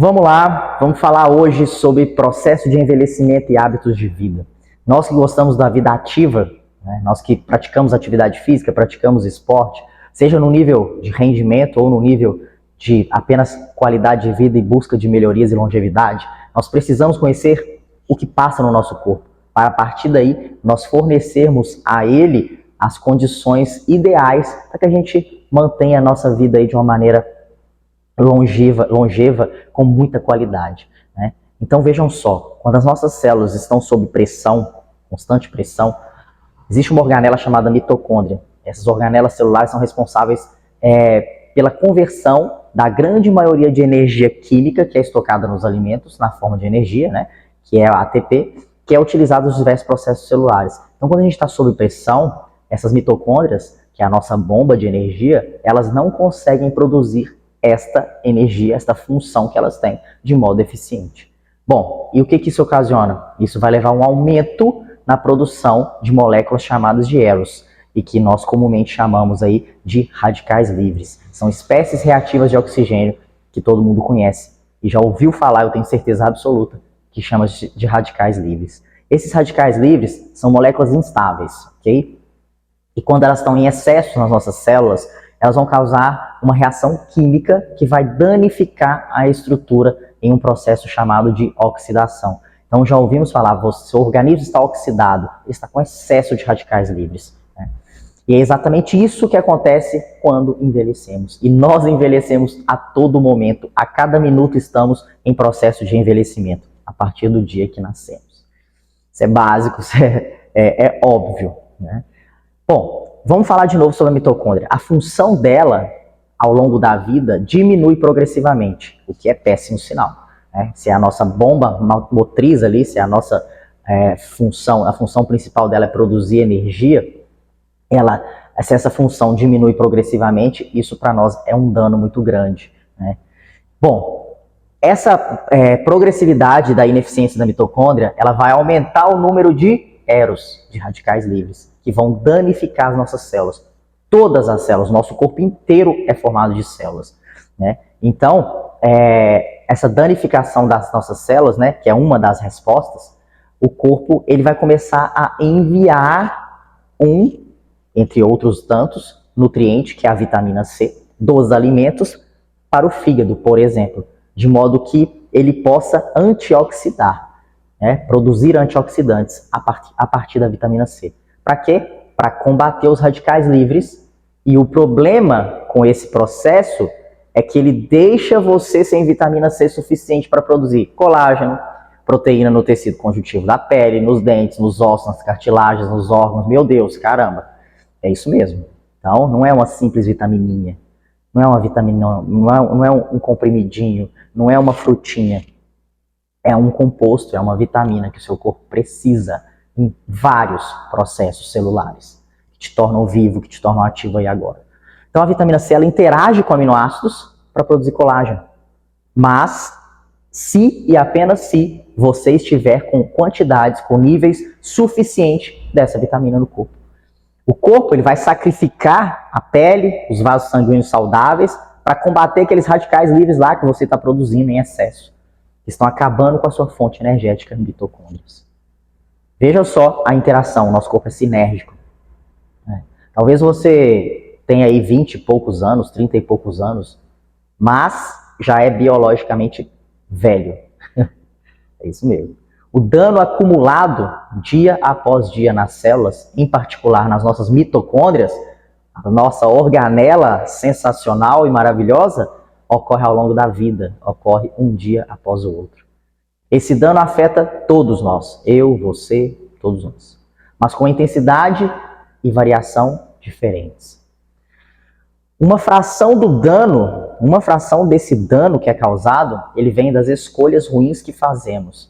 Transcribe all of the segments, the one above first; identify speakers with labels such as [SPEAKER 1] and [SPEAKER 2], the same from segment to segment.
[SPEAKER 1] Vamos lá, vamos falar hoje sobre processo de envelhecimento e hábitos de vida. Nós que gostamos da vida ativa, né, nós que praticamos atividade física, praticamos esporte, seja no nível de rendimento ou no nível de apenas qualidade de vida e busca de melhorias e longevidade, nós precisamos conhecer o que passa no nosso corpo, para a partir daí nós fornecermos a ele as condições ideais para que a gente mantenha a nossa vida aí de uma maneira longeva com muita qualidade, né? Então vejam só, quando as nossas células estão sob pressão, constante pressão, existe uma organela chamada mitocôndria. Essas organelas celulares são responsáveis pela conversão da grande maioria de energia química que é estocada nos alimentos na forma de energia, né? Que é a ATP, que é utilizada nos diversos processos celulares. Então quando a gente está sob pressão, essas mitocôndrias, que é a nossa bomba de energia, elas não conseguem produzir esta energia, esta função que elas têm de modo eficiente. Bom, e o que isso ocasiona? Isso vai levar a um aumento na produção de moléculas chamadas de eros, e que nós comumente chamamos aí de radicais livres. São espécies reativas de oxigênio que todo mundo conhece e já ouviu falar, eu tenho certeza absoluta, que chama de radicais livres. Esses radicais livres são moléculas instáveis, ok? E quando elas estão em excesso nas nossas células, elas vão causar uma reação química que vai danificar a estrutura em um processo chamado de oxidação. Então já ouvimos falar, seu organismo está oxidado, ele está com excesso de radicais livres, né? E é exatamente isso que acontece quando envelhecemos. E nós envelhecemos a todo momento, a cada minuto estamos em processo de envelhecimento, a partir do dia que nascemos. Isso é básico, isso é óbvio, né? Bom, vamos falar de novo sobre a mitocôndria. A função dela, ao longo da vida, diminui progressivamente, o que é péssimo sinal, né? Se é a nossa bomba motriz ali, se é a nossa função, a função principal dela é produzir energia, se essa função diminui progressivamente, isso para nós é um dano muito grande, né? Bom, essa progressividade da ineficiência da mitocôndria, ela vai aumentar o número de eros, de radicais livres, que vão danificar as nossas células. Todas as células, nosso corpo inteiro é formado de células, né? Então, essa danificação das nossas células, né, que é uma das respostas, o corpo ele vai começar a enviar entre outros tantos, nutriente, que é a vitamina C, dos alimentos, para o fígado, por exemplo, de modo que ele possa antioxidar, né, produzir antioxidantes a partir da vitamina C. Para quê? Para combater os radicais livres. E o problema com esse processo é que ele deixa você sem vitamina C suficiente para produzir colágeno, proteína no tecido conjuntivo da pele, nos dentes, nos ossos, nas cartilagens, nos órgãos. Meu Deus, caramba! É isso mesmo. Então, não é uma simples vitamininha, não é uma vitamina, não é um comprimidinho, não é uma frutinha. É um composto, é uma vitamina que o seu corpo precisa em vários processos celulares, que te tornam vivo, que te tornam ativo aí agora. Então a vitamina C, ela interage com aminoácidos para produzir colágeno. Mas, se e apenas se você estiver com quantidades, com níveis suficientes dessa vitamina no corpo. O corpo ele vai sacrificar a pele, os vasos sanguíneos saudáveis, para combater aqueles radicais livres lá que você está produzindo em excesso, que estão acabando com a sua fonte energética de mitocôndrias. Veja só a interação, o nosso corpo é sinérgico. Talvez você tenha aí 20 e poucos anos, 30 e poucos anos, mas já é biologicamente velho. É isso mesmo. O dano acumulado dia após dia nas células, em particular nas nossas mitocôndrias, a nossa organela sensacional e maravilhosa, ocorre ao longo da vida, ocorre um dia após o outro. Esse dano afeta todos nós, eu, você, todos nós, mas com intensidade e variação diferentes. Uma fração do dano, uma fração desse dano que é causado, ele vem das escolhas ruins que fazemos,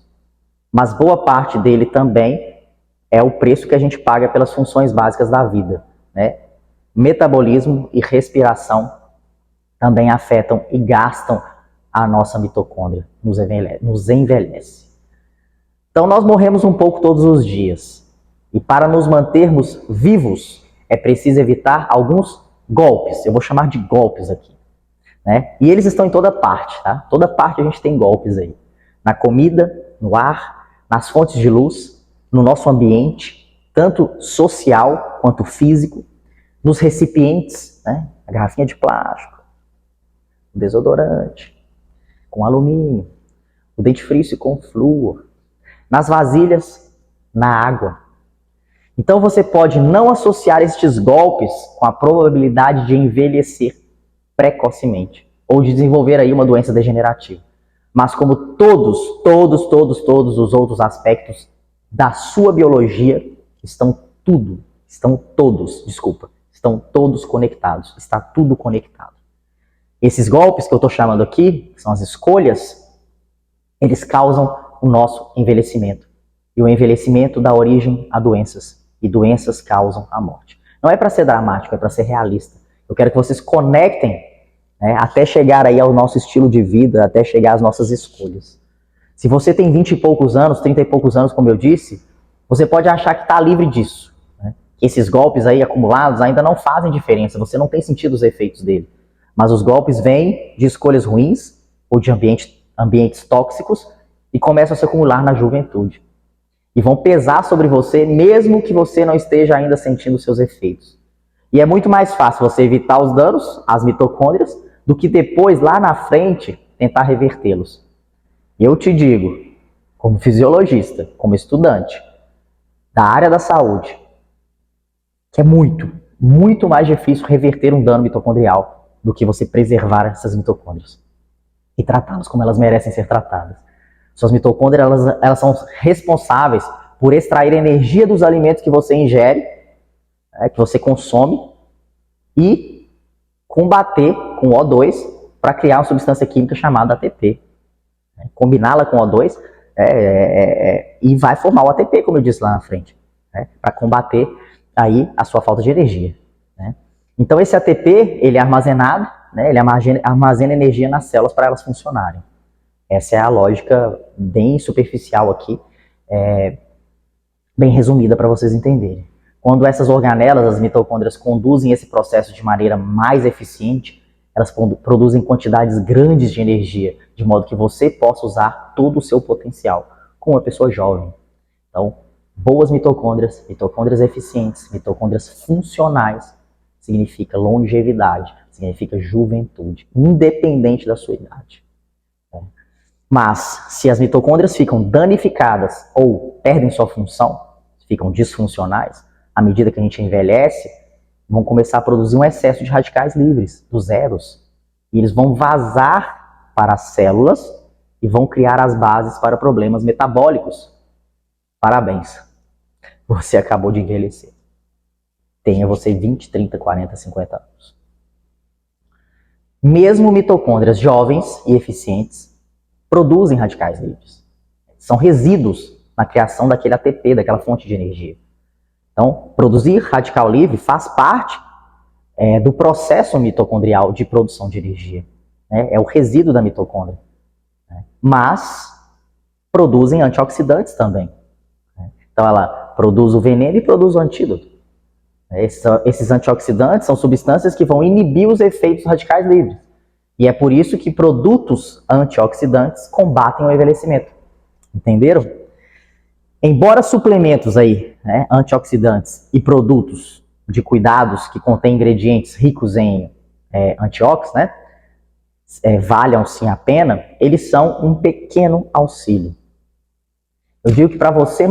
[SPEAKER 1] mas boa parte dele também é o preço que a gente paga pelas funções básicas da vida, né? Metabolismo e respiração também afetam e gastam a nossa mitocôndria, nos envelhece. Então nós morremos um pouco todos os dias. E para nos mantermos vivos, é preciso evitar alguns golpes. Eu vou chamar de golpes aqui. né? E eles estão em toda parte, tá? Toda parte a gente tem golpes aí. Na comida, no ar, nas fontes de luz, no nosso ambiente, tanto social quanto físico, nos recipientes, né? A garrafinha de plástico, o desodorante com alumínio, o dentifrício com flúor, nas vasilhas, na água. Então você pode não associar estes golpes com a probabilidade de envelhecer precocemente ou de desenvolver aí uma doença degenerativa. Mas como todos os outros aspectos da sua biologia estão todos conectados. Está tudo conectado. Esses golpes que eu estou chamando aqui, que são as escolhas, eles causam o nosso envelhecimento. E o envelhecimento dá origem a doenças. E doenças causam a morte. Não é para ser dramático, é para ser realista. Eu quero que vocês conectem, né, até chegar aí ao nosso estilo de vida, até chegar às nossas escolhas. Se você tem 20 e poucos anos, 30 e poucos anos, como eu disse, você pode achar que está livre disso. Né? Que esses golpes aí acumulados ainda não fazem diferença, você não tem sentido os efeitos dele. Mas os golpes vêm de escolhas ruins ou de ambientes tóxicos e começam a se acumular na juventude. E vão pesar sobre você, mesmo que você não esteja ainda sentindo seus efeitos. E é muito mais fácil você evitar os danos às mitocôndrias do que depois, lá na frente, tentar revertê-los. Eu te digo, como fisiologista, como estudante da área da saúde, que é muito mais difícil reverter um dano mitocondrial do que você preservar essas mitocôndrias e tratá-las como elas merecem ser tratadas. Suas mitocôndrias, elas são responsáveis por extrair energia dos alimentos que você ingere, que você consome, e combater com O2 para criar uma substância química chamada ATP. Combiná-la com O2 e vai formar o ATP, como eu disse lá na frente, para combater aí a sua falta de energia. Né? Então esse ATP, ele é armazenado, né, ele armazena energia nas células para elas funcionarem. Essa é a lógica bem superficial aqui, bem resumida para vocês entenderem. Quando essas organelas, as mitocôndrias, conduzem esse processo de maneira mais eficiente, elas produzem quantidades grandes de energia, de modo que você possa usar todo o seu potencial, como uma pessoa jovem. Então, boas mitocôndrias, mitocôndrias eficientes, mitocôndrias funcionais, significa longevidade, significa juventude, independente da sua idade. Mas, se as mitocôndrias ficam danificadas ou perdem sua função, ficam disfuncionais, à medida que a gente envelhece, vão começar a produzir um excesso de radicais livres, dos zeros. E eles vão vazar para as células e vão criar as bases para problemas metabólicos. Parabéns, você acabou de envelhecer. Tenha você 20, 30, 40, 50 anos. Mesmo mitocôndrias jovens e eficientes produzem radicais livres. São resíduos na criação daquele ATP, daquela fonte de energia. Então, produzir radical livre faz parte do processo mitocondrial de produção de energia. É o resíduo da mitocôndria. Mas produzem antioxidantes também. Então, ela produz o veneno e produz o antídoto. Esses antioxidantes são substâncias que vão inibir os efeitos radicais livres. E é por isso que produtos antioxidantes combatem o envelhecimento. Entenderam? Embora suplementos aí, antioxidantes e produtos de cuidados que contêm ingredientes ricos em antioxidantes, valham sim a pena, eles são um pequeno auxílio. Eu digo que para você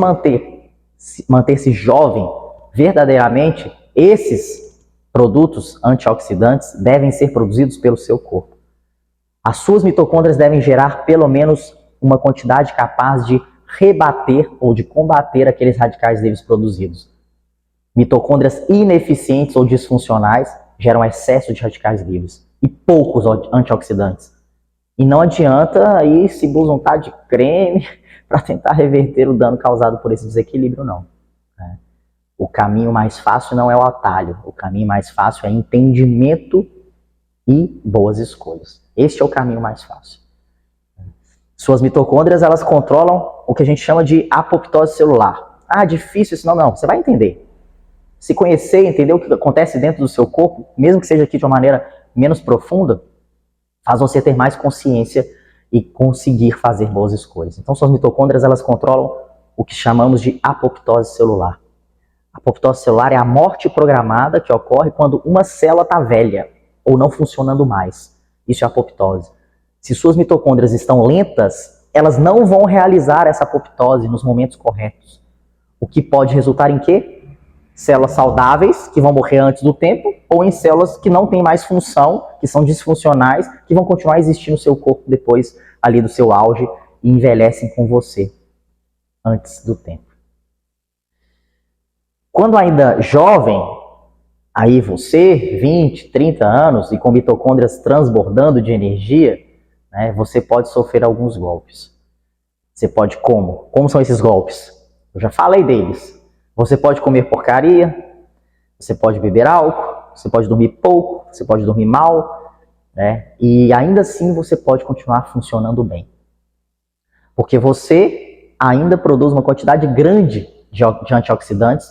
[SPEAKER 1] manter-se jovem, verdadeiramente, esses produtos antioxidantes devem ser produzidos pelo seu corpo. As suas mitocôndrias devem gerar pelo menos uma quantidade capaz de rebater ou de combater aqueles radicais livres produzidos. Mitocôndrias ineficientes ou disfuncionais geram excesso de radicais livres e poucos antioxidantes. E não adianta aí se busuntar de creme para tentar reverter o dano causado por esse desequilíbrio, não. O caminho mais fácil não é o atalho, o caminho mais fácil é entendimento e boas escolhas. Este é o caminho mais fácil. Suas mitocôndrias, elas controlam o que a gente chama de apoptose celular. Ah, difícil isso. Não. Você vai entender. Se conhecer, entender o que acontece dentro do seu corpo, mesmo que seja aqui de uma maneira menos profunda, faz você ter mais consciência e conseguir fazer boas escolhas. Então, suas mitocôndrias, elas controlam o que chamamos de apoptose celular. A apoptose celular é a morte programada que ocorre quando uma célula está velha ou não funcionando mais. Isso é apoptose. Se suas mitocôndrias estão lentas, elas não vão realizar essa apoptose nos momentos corretos. O que pode resultar em quê? Células saudáveis, que vão morrer antes do tempo, ou em células que não têm mais função, que são disfuncionais, que vão continuar a existir no seu corpo depois ali do seu auge e envelhecem com você antes do tempo. Quando ainda jovem, aí você, 20, 30 anos, e com mitocôndrias transbordando de energia, né, você pode sofrer alguns golpes. Você pode como? Como são esses golpes? Eu já falei deles. Você pode comer porcaria, você pode beber álcool, você pode dormir pouco, você pode dormir mal, né? E ainda assim você pode continuar funcionando bem. Porque você ainda produz uma quantidade grande de antioxidantes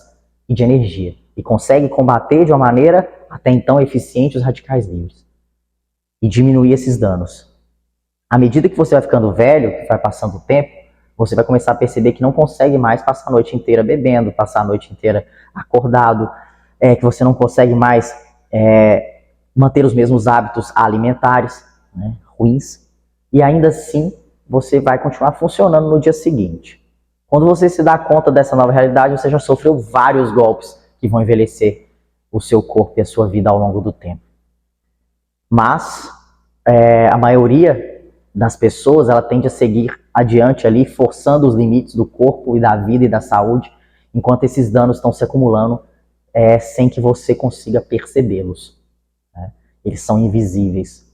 [SPEAKER 1] e de energia. E consegue combater de uma maneira até então eficiente os radicais livres. E diminuir esses danos. À medida que você vai ficando velho, que vai passando o tempo, você vai começar a perceber que não consegue mais passar a noite inteira bebendo, passar a noite inteira acordado, que você não consegue mais manter os mesmos hábitos alimentares, né, ruins, e ainda assim você vai continuar funcionando no dia seguinte. Quando você se dá conta dessa nova realidade, você já sofreu vários golpes que vão envelhecer o seu corpo e a sua vida ao longo do tempo. Mas a maioria das pessoas, ela tende a seguir adiante ali, forçando os limites do corpo e da vida e da saúde, enquanto esses danos estão se acumulando sem que você consiga percebê-los. Né? Eles são invisíveis.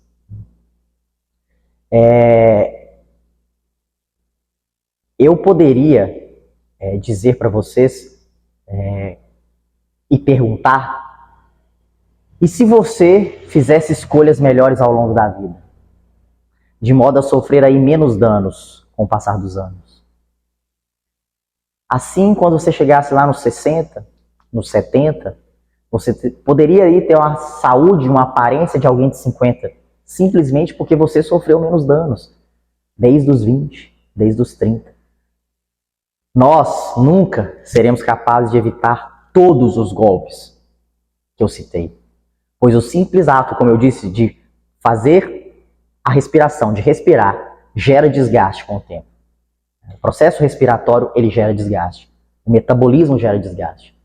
[SPEAKER 1] Eu poderia dizer para vocês e perguntar, e se você fizesse escolhas melhores ao longo da vida? De modo a sofrer aí menos danos com o passar dos anos. Assim, quando você chegasse lá nos 60, nos 70, você poderia aí ter uma saúde, uma aparência de alguém de 50, simplesmente porque você sofreu menos danos, desde os 20, desde os 30. Nós nunca seremos capazes de evitar todos os golpes que eu citei, pois o simples ato, como eu disse, de fazer a respiração, de respirar, gera desgaste com o tempo. O processo respiratório, ele gera desgaste. O metabolismo gera desgaste.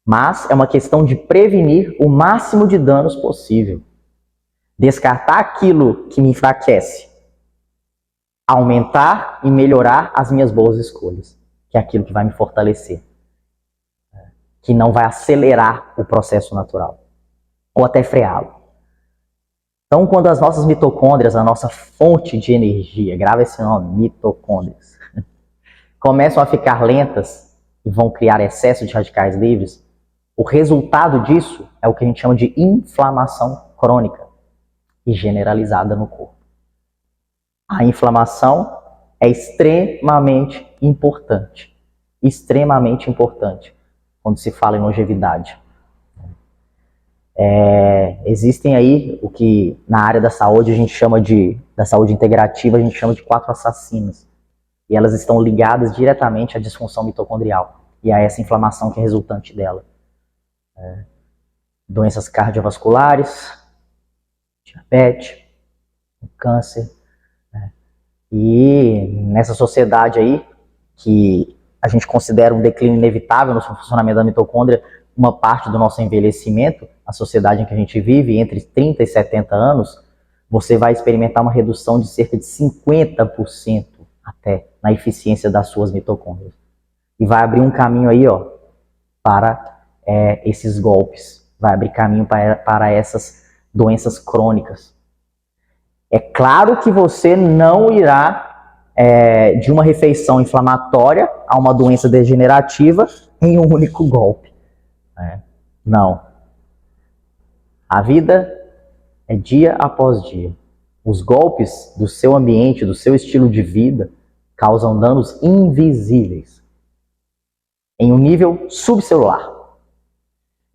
[SPEAKER 1] Mas é uma questão de prevenir o máximo de danos possível. Descartar aquilo que me enfraquece. Aumentar e melhorar as minhas boas escolhas, que é aquilo que vai me fortalecer. Que não vai acelerar o processo natural. Ou até freá-lo. Então, quando as nossas mitocôndrias, a nossa fonte de energia, grava esse nome, mitocôndrias, começam a ficar lentas e vão criar excesso de radicais livres, o resultado disso é o que a gente chama de inflamação crônica e generalizada no corpo. A inflamação é extremamente importante quando se fala em longevidade. Existem aí o que na área da saúde a gente chama da saúde integrativa, a gente chama de 4 assassinos. E elas estão ligadas diretamente à disfunção mitocondrial e a essa inflamação que é resultante dela. Doenças cardiovasculares, diabetes, câncer. E nessa sociedade aí, que a gente considera um declínio inevitável no funcionamento da mitocôndria, uma parte do nosso envelhecimento, a sociedade em que a gente vive, entre 30 e 70 anos, você vai experimentar uma redução de cerca de 50% até na eficiência das suas mitocôndrias. E vai abrir um caminho aí, para esses golpes, vai abrir caminho para essas doenças crônicas. É claro que você não irá de uma refeição inflamatória a uma doença degenerativa em um único golpe. Não. A vida é dia após dia. Os golpes do seu ambiente, do seu estilo de vida, causam danos invisíveis em um nível subcelular.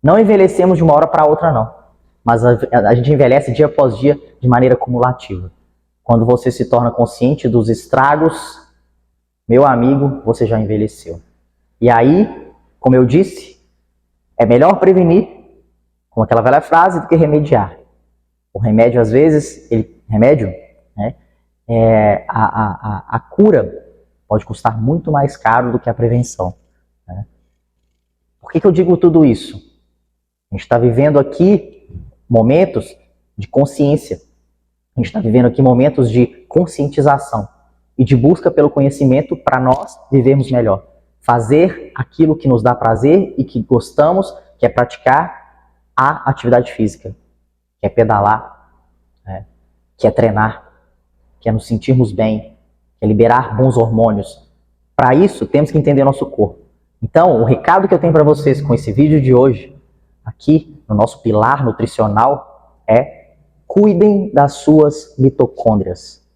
[SPEAKER 1] Não envelhecemos de uma hora para outra, não. mas a gente envelhece dia após dia de maneira cumulativa. Quando você se torna consciente dos estragos, meu amigo, você já envelheceu. E aí, como eu disse, é melhor prevenir, com aquela velha frase, do que remediar. O remédio, às vezes, a cura pode custar muito mais caro do que a prevenção. Né? Por que eu digo tudo isso? A gente está vivendo aqui momentos de consciência. A gente está vivendo aqui momentos de conscientização e de busca pelo conhecimento para nós vivermos melhor. Fazer aquilo que nos dá prazer e que gostamos, que é praticar a atividade física, que é pedalar, né? Que é treinar, que é nos sentirmos bem, que é liberar bons hormônios. Para isso, temos que entender nosso corpo. Então, o recado que eu tenho para vocês com esse vídeo de hoje, aqui no nosso pilar nutricional, é: cuidem das suas mitocôndrias.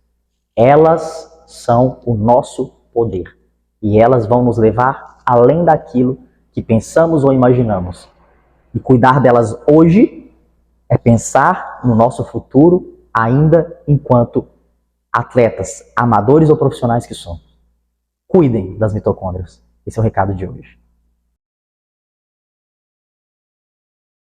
[SPEAKER 1] Elas são o nosso poder. E elas vão nos levar além daquilo que pensamos ou imaginamos. E cuidar delas hoje é pensar no nosso futuro ainda enquanto atletas, amadores ou profissionais que somos. Cuidem das mitocôndrias. Esse é o recado de hoje.